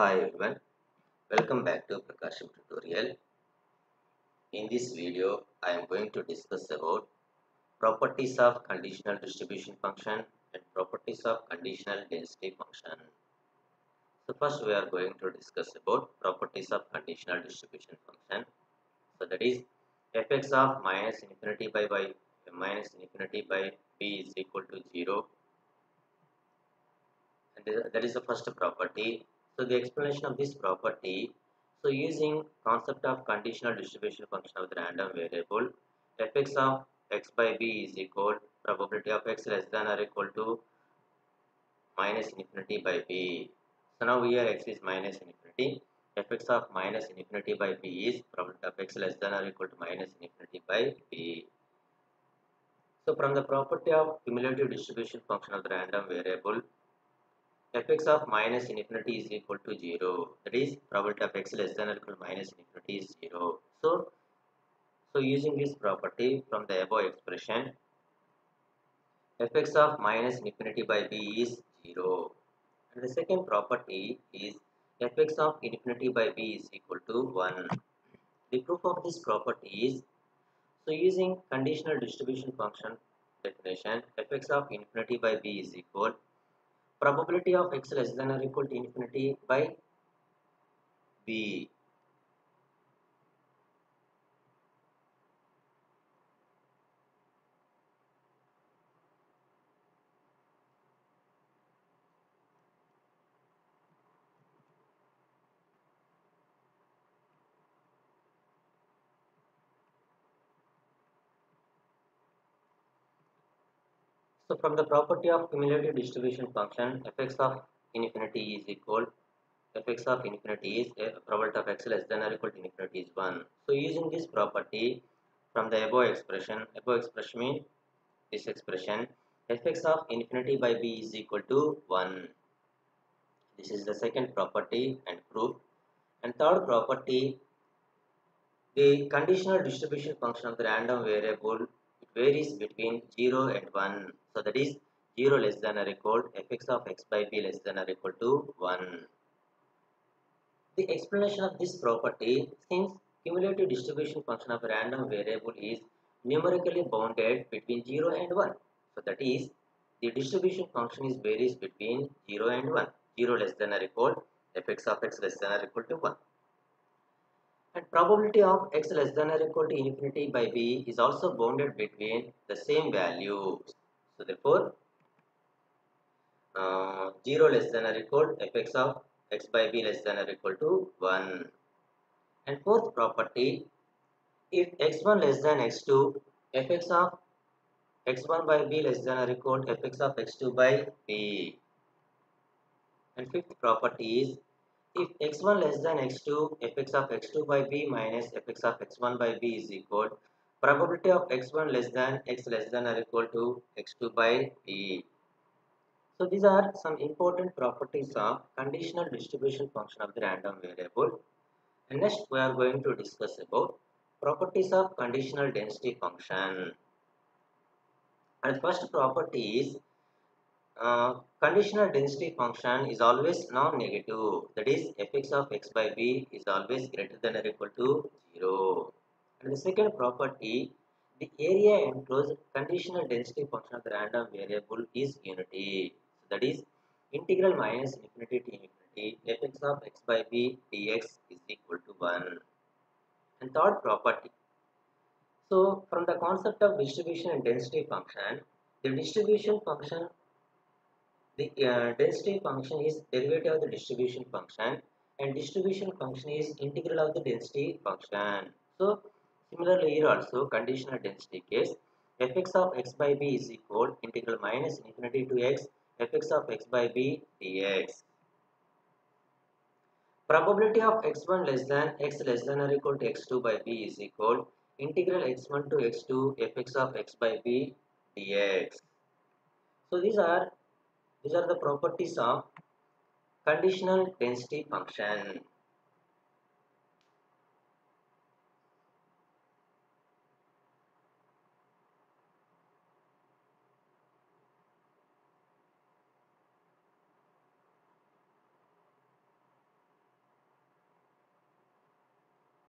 Hi everyone, welcome back to PRAKASAM tutorial. In this video, I am going to discuss about properties of conditional distribution function and properties of conditional density function. So first we are going to discuss about properties of conditional distribution function. So that is fx of minus infinity by b is equal to 0, and that is the first property. So the explanation of this property, so using concept of conditional distribution function of the random variable, fx of x by b is equal probability of x less than or equal to minus infinity by b. So now here x is minus infinity, fx of minus infinity by b is probability of x less than or equal to minus infinity by b. So from the property of cumulative distribution function of the random variable, fx of minus infinity is equal to 0. That is probability of x less than or equal to minus infinity is 0. So using this property from the above expression, fx of minus infinity by b is 0. And the second property is fx of infinity by b is equal to 1. The proof of this property is, so using conditional distribution function definition, fx of infinity by b is equal probability of x less than or equal to infinity by b. So from the property of cumulative distribution function, fx of infinity is equal, fx of infinity is a probability of x less than or equal to infinity is 1. So using this property from the above expression means this expression, fx of infinity by b is equal to 1. This is the second property and proof. And third property, the conditional distribution function of the random variable, it varies between 0 and 1. So that is 0 less than or equal fx of x by b less than or equal to 1. The explanation of this property, since cumulative distribution function of a random variable is numerically bounded between 0 and 1. So that is the distribution function is varies between 0 and 1. 0 less than or equal fx of x less than or equal to 1. And probability of x less than or equal to infinity by b is also bounded between the same values. So therefore, 0 less than or equal fx of x by b less than or equal to 1. And fourth property, if x1 less than x2, fx of x1 by b less than or equal to fx of x2 by b. And fifth property is, if x1 less than x2, fx of x2 by b minus fx of x1 by b is equal probability of x1 less than x less than or equal to x2 by b. So these are some important properties of conditional distribution function of the random variable. And next we are going to discuss about properties of conditional density function. And first property is, conditional density function is always non-negative. That is, fx of x by b is always greater than or equal to 0. And the second property, the area enclosed conditional density function of the random variable is unity. So that is, integral minus infinity to infinity fx of x by b dx is equal to 1. And third property, so from the concept of distribution and density function, the distribution function, the density function is derivative of the distribution function, and distribution function is integral of the density function. So similarly here also conditional density case, fx of x by b is equal integral minus infinity to x fx of x by b dx. Probability of x1 less than x less than or equal to x2 by b is equal integral x1 to x2 fx of x by b dx. So these are the properties of conditional density function.